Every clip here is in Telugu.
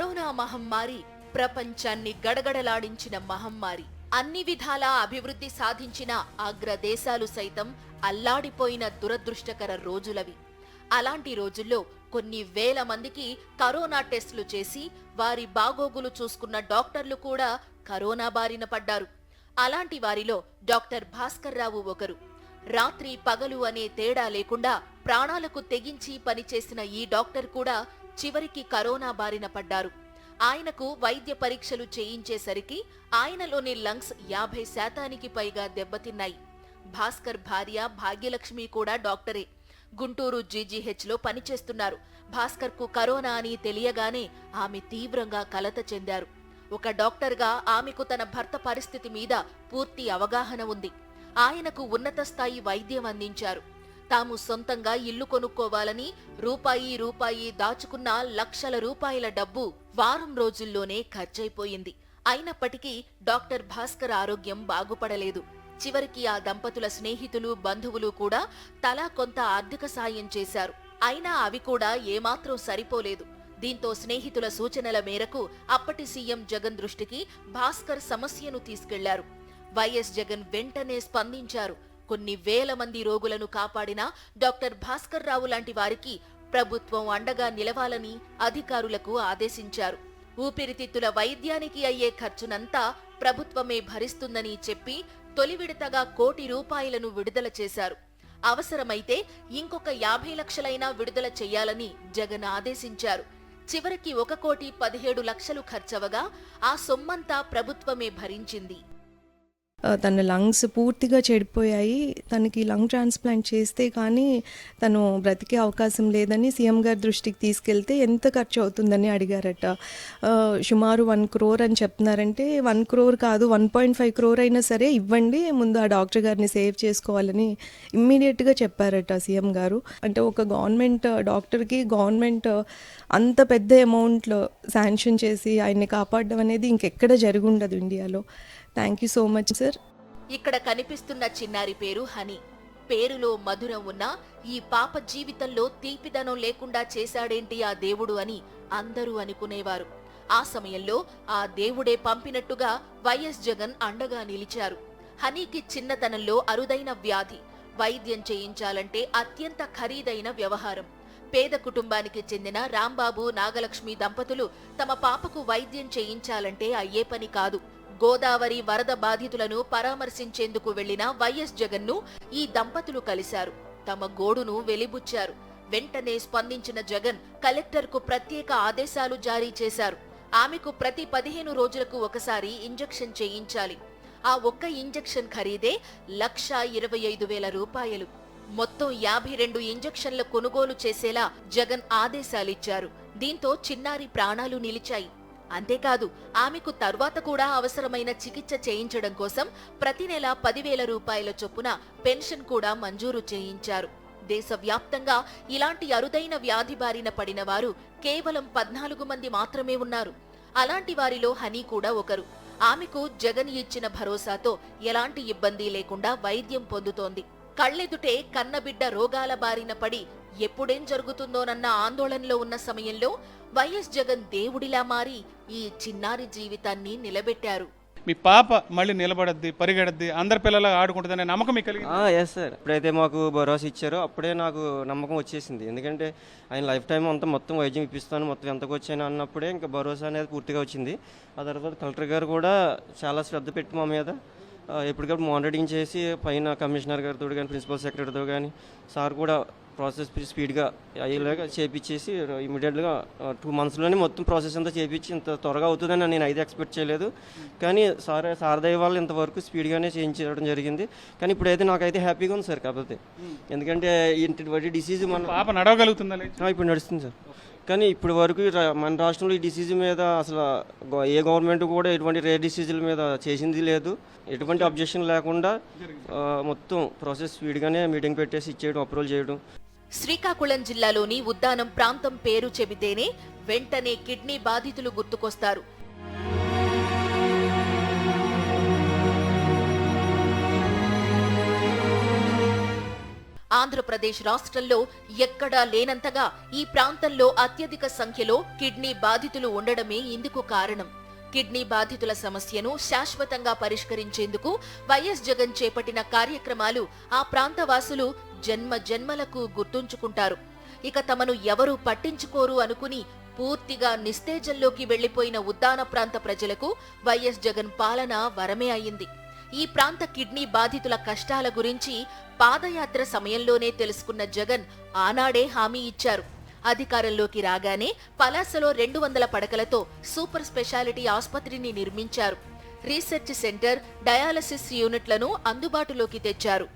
కరోనా మహమ్మారి ప్రపంచాన్ని గడగడలాడించిన మహమ్మారి. అన్ని విధాలా అభివృద్ధి సాధించిన అగ్రదేశాలు సైతం అల్లాడిపోయిన దురదృష్టకర రోజులవి. అలాంటి రోజుల్లో కొన్ని వేల మందికి కరోనా టెస్టులు చేసి వారి బాగోగులు చూసుకున్న డాక్టర్లు కూడా కరోనా బారిన పడ్డారు. అలాంటి వారిలో డాక్టర్ భాస్కర్ రావు ఒకరు. రాత్రి పగలు అనే తేడా లేకుండా ప్రాణాలకు తెగించి పనిచేసిన ఈ డాక్టర్ కూడా చివరికి కరోనా బారిన పడ్డారు. ఆయనకు వైద్య పరీక్షలు చేయించేసరికి ఆయనలోని లంగ్స్ 50% పైగా దెబ్బతిన్నాయి. భాస్కర్ భార్య భాగ్యలక్ష్మి కూడా డాక్టరే. గుంటూరు జీజీహెచ్లో పనిచేస్తున్నారు. భాస్కర్కు కరోనా అని తెలియగానే ఆమె తీవ్రంగా కలత చెందారు. ఒక డాక్టర్గా ఆమెకు తన భర్త పరిస్థితి మీద పూర్తి అవగాహన ఉంది. ఆయనకు ఉన్నత స్థాయి వైద్యం అందించారు. తాము సొంతంగా ఇల్లు కొనుక్కోవాలని రూపాయి దాచుకున్న లక్షల రూపాయల డబ్బు వారం రోజుల్లోనే ఖర్చయిపోయింది. అయినప్పటికీ డాక్టర్ భాస్కర్ ఆరోగ్యం బాగుపడలేదు. చివరికి ఆ దంపతుల స్నేహితులు, బంధువులు కూడా తలా కొంత ఆర్థిక సాయం చేశారు. అయినా అవి కూడా ఏమాత్రం సరిపోలేదు. దీంతో స్నేహితుల సూచనల మేరకు అప్పటి సీఎం జగన్ దృష్టికి భాస్కర్ సమస్యను తీసుకెళ్లారు. వైఎస్ జగన్ వెంటనే స్పందించారు. కొన్ని వేల మంది రోగులను కాపాడిన డాక్టర్ భాస్కర్ రావు లాంటి వారికి ప్రభుత్వం అండగా నిలవాలని అధికారులకు ఆదేశించారు. ఊపిరితిత్తుల వైద్యానికి అయ్యే ఖర్చునంతా ప్రభుత్వమే భరిస్తుందని చెప్పి తొలి విడతగా 1 కోటి రూపాయలను విడుదల చేశారు. అవసరమైతే ఇంకొక 50 లక్షలైనా విడుదల చెయ్యాలని జగన్ ఆదేశించారు. చివరికి 1,17,00,000 ఖర్చవగా ఆ సొమ్మంతా ప్రభుత్వమే భరించింది. తన లంగ్స్ పూర్తిగా చెడిపోయాయి. తనకి లంగ్ ట్రాన్స్ప్లాంట్ చేస్తే కానీ తను బ్రతికే అవకాశం లేదని సీఎం గారి దృష్టికి తీసుకెళ్తే ఎంత ఖర్చు అవుతుందని అడిగారట. సుమారు 1 crore అని చెప్తున్నారంటే 1 crore కాదు, 1.5 crore అయినా సరే ఇవ్వండి, ముందు ఆ డాక్టర్ గారిని సేవ్ చేసుకోవాలని ఇమ్మీడియట్గా చెప్పారట సీఎం గారు. అంటే ఒక గవర్నమెంట్ డాక్టర్కి గవర్నమెంట్ అంత పెద్ద అమౌంట్లో శాంక్షన్ చేసి ఆయన్ని కాపాడడం అనేది ఇంకెక్కడ జరిగి ఉండదు ఇండియాలో. Thank you so much sir. ఇక్కడ కనిపిస్తున్న చిన్నారి పేరు హనీ. పేరులో మధురం ఉన్నా ఈ పాప జీవితంలో తీపిదనం లేకుండా చేశాడేంటి ఆ దేవుడు అని అందరూ అనుకునేవారు. ఆ సమయంలో ఆ దేవుడే పంపినట్టుగా వైఎస్ జగన్ అండగా నిలిచారు. హనీకి చిన్నతనంలో అరుదైన వ్యాధి. వైద్యం చేయించాలంటే అత్యంత ఖరీదైన వ్యవహారం. పేద కుటుంబానికి చెందిన రాంబాబు, నాగలక్ష్మి దంపతులు తమ పాపకు వైద్యం చేయించాలంటే అయ్యే పని కాదు. గోదావరి వరద బాధితులను పరామర్శించేందుకు వెళ్లిన వైఎస్ జగన్ను ఈ దంపతులు కలిశారు. తమ గోడును వెలిబుచ్చారు. వెంటనే స్పందించిన జగన్ కలెక్టర్కు ప్రత్యేక ఆదేశాలు జారీ చేశారు. ఆమెకు ప్రతి 15 రోజులకు ఒకసారి ఇంజెక్షన్ చేయించాలి. ఆ ఒక్క ఇంజెక్షన్ ఖరీదే 1,25,000 రూపాయలు. మొత్తం 52 ఇంజెక్షన్ల కొనుగోలు చేసేలా జగన్ ఆదేశాలిచ్చారు. దీంతో చిన్నారి ప్రాణాలు నిలిచాయి. అంతేకాదు, ఆమెకు తర్వాత కూడా అవసరమైన చికిత్స చేయించడం కోసం ప్రతి నెల 10,000 రూపాయల చొప్పున పెన్షన్ కూడా మంజూరు చేయించారు. దేశవ్యాప్తంగా ఇలాంటి అరుదైన వ్యాధి బారిన పడిన వారు కేవలం 14 మంది మాత్రమే ఉన్నారు. అలాంటి వారిలో హనీ కూడా ఒకరు. ఆమెకు జగన్ ఇచ్చిన భరోసాతో ఎలాంటి ఇబ్బంది లేకుండా వైద్యం పొందుతోంది. కళ్లెదుటే కన్నబిడ్డ రోగాల బారిన పడి ఎప్పుడేం జరుగుతుందోనన్న ఆందోళనలో ఉన్న సమయంలో వైఎస్ జగన్ దేవుడిలా మారి ఈ చిన్నారి జీవితాన్ని నిలబెట్టారు. మీ పాప మళ్ళీ నిలబడద్ది, పరిగెడద్ది, అందరి పిల్లలు ఆడుకుంటుందనే నమ్మకం మీకు కలిగింది? Yes sir. ఎప్పుడైతే మాకు భరోసా ఇచ్చారో అప్పుడే నాకు నమ్మకం వచ్చేసింది. ఎందుకంటే ఆయన లైఫ్ టైం అంతా మొత్తం వైద్యం ఇప్పిస్తాను, మొత్తం ఎంతకు వచ్చాను అన్నప్పుడే ఇంకా భరోసా అనేది పూర్తిగా వచ్చింది. ఆ తర్వాత కలెక్టర్ గారు కూడా చాలా శ్రద్ధ పెట్టి మా మీద ఎప్పటికప్పుడు మానిటరింగ్ చేసి పైన కమిషనర్ గారితో కానీ ప్రిన్సిపల్ సెక్రటరీతో కానీ సార్ కూడా ప్రాసెస్ స్పీడ్గా అయ్యేలాగా చేపించేసి ఇమీడియట్గా 2 monthsలోనే మొత్తం ప్రాసెస్ అంతా చేపించి ఇంత త్వరగా అవుతుందని నేను అయితే ఎక్స్పెక్ట్ చేయలేదు. కానీ సార్ దయ వల్ల ఇంతవరకు స్పీడ్గానే చేయించడం జరిగింది. కానీ ఇప్పుడైతే నాకైతే హ్యాపీగా ఉంది సార్. కాకపోతే ఎందుకంటే ఇంటి డిసీజ్ మన పాప నడవగలుగుతుందా? ఇప్పుడు నడుస్తుంది సార్. కానీ ఇప్పటి వరకు మన రాష్ట్రంలో ఈ డిసీజ్ మీద అసలు ఏ గవర్నమెంట్ కూడా ఎటువంటి రేర్ డిసీజుల మీద చేసింది లేదు. ఎటువంటి అబ్జెక్షన్ లేకుండా మొత్తం ప్రాసెస్ స్పీడ్గానే మీటింగ్ పెట్టేసి ఇచ్చేయడం, అప్రూవల్ చేయడం. శ్రీకాకుళం జిల్లాలోని ఉద్దానం ప్రాంతం పేరు చెబితేనే వెంటనే కిడ్నీ బాధితులు గుర్తుకొస్తారు. ఆంధ్రప్రదేశ్ రాష్ట్రంలో ఎక్కడా లేనంతగా ఈ ప్రాంతంలో అత్యధిక సంఖ్యలో కిడ్నీ బాధితులు ఉండడమే ఇందుకు కారణం. కిడ్నీ బాధితుల సమస్యను శాశ్వతంగా పరిష్కరించేందుకు వైఎస్ జగన్ చేపట్టిన కార్యక్రమాలు ఆ ప్రాంత వాసులు జన్మలకు గుర్తుంచుకుంటారు. ఇక తమను ఎవరూ పట్టించుకోరు అనుకుని పూర్తిగా నిస్తేజంలోకి వెళ్లిపోయిన ఉద్దాన ప్రాంత ప్రజలకు వైఎస్ జగన్ పాలన వరమే అయింది. ఈ ప్రాంత కిడ్నీ బాధితుల కష్టాల గురించి పాదయాత్ర సమయంలోనే తెలుసుకున్న జగన్ ఆనాడే హామీ ఇచ్చారు. అధికారంలోకి రాగానే పలాసలో 200 పడకలతో సూపర్ స్పెషాలిటీ ఆసుపత్రిని నిర్మించారు. రీసెర్చ్ సెంటర్, డయాలసిస్ యూనిట్లను అందుబాటులోకి తెచ్చారు.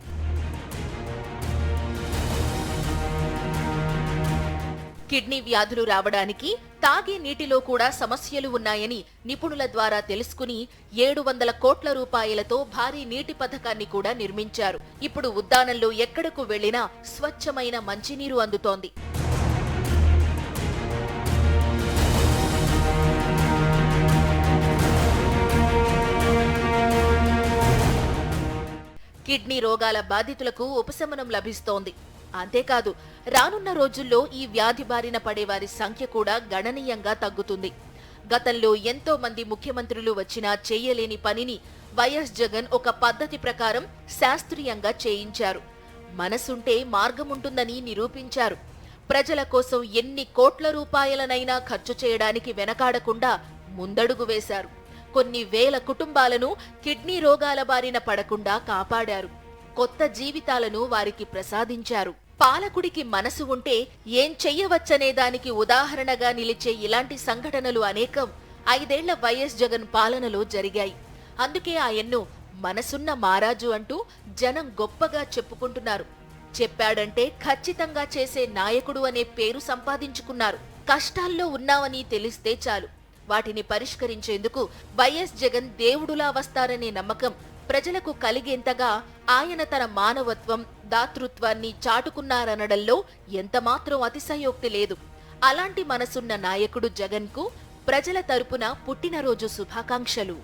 కిడ్నీ వ్యాధులు రావడానికి తాగే నీటిలో కూడా సమస్యలు ఉన్నాయని నిపుణుల ద్వారా తెలుసుకుని 700 కోట్ల రూపాయలతో భారీ నీటి పథకాన్ని కూడా నిర్మించారు. ఇప్పుడు ఉద్దానంలో ఎక్కడకు వెళ్లినా స్వచ్ఛమైన మంచినీరు అందుతోంది. కిడ్నీ రోగాల బాధితులకు ఉపశమనం లభిస్తోంది. అంతేకాదు, రానున్న రోజుల్లో ఈ వ్యాధి బారిన పడేవారి సంఖ్య కూడా గణనీయంగా తగ్గుతుంది. గతంలో ఎంతో మంది ముఖ్యమంత్రులు వచ్చినా చేయలేని పనిని వైఎస్ జగన్ ఒక పద్ధతి ప్రకారం శాస్త్రీయంగా చేయించారు. మనసుంటే మార్గముంటుందని నిరూపించారు. ప్రజల కోసం ఎన్ని కోట్ల రూపాయలనైనా ఖర్చు చేయడానికి వెనకాడకుండా ముందడుగు వేశారు. కొన్ని వేల కుటుంబాలను కిడ్నీ రోగాల బారిన పడకుండా కాపాడారు. కొత్త జీవితాలను వారికి ప్రసాదించారు. పాలకుడికి మనసు ఉంటే ఏం చెయ్యవచ్చనే దానికి ఉదాహరణగా నిలిచే ఇలాంటి సంఘటనలు అనేకం 5 ఏళ్ల వైఎస్ జగన్ పాలనలో జరిగాయి. అందుకే ఆయన్ను మనసున్న మారాజు అంటూ జనం గొప్పగా చెప్పుకుంటున్నారు. చెప్పాడంటే ఖచ్చితంగా చేసే నాయకుడు అనే పేరు సంపాదించుకున్నారు. కష్టాల్లో ఉన్నామని తెలిస్తే చాలు, వాటిని పరిష్కరించేందుకు వైఎస్ జగన్ దేవుడులా వస్తారనే నమ్మకం ప్రజలకు కలిగేంతగా ఆయన తన మానవత్వం, దాతృత్వాన్ని చాటుకున్నారనడంలో ఎంతమాత్రం అతిశయోక్తి లేదు. అలాంటి మనసున్న నాయకుడు జగన్కు ప్రజల తరపున పుట్టినరోజు శుభాకాంక్షలు.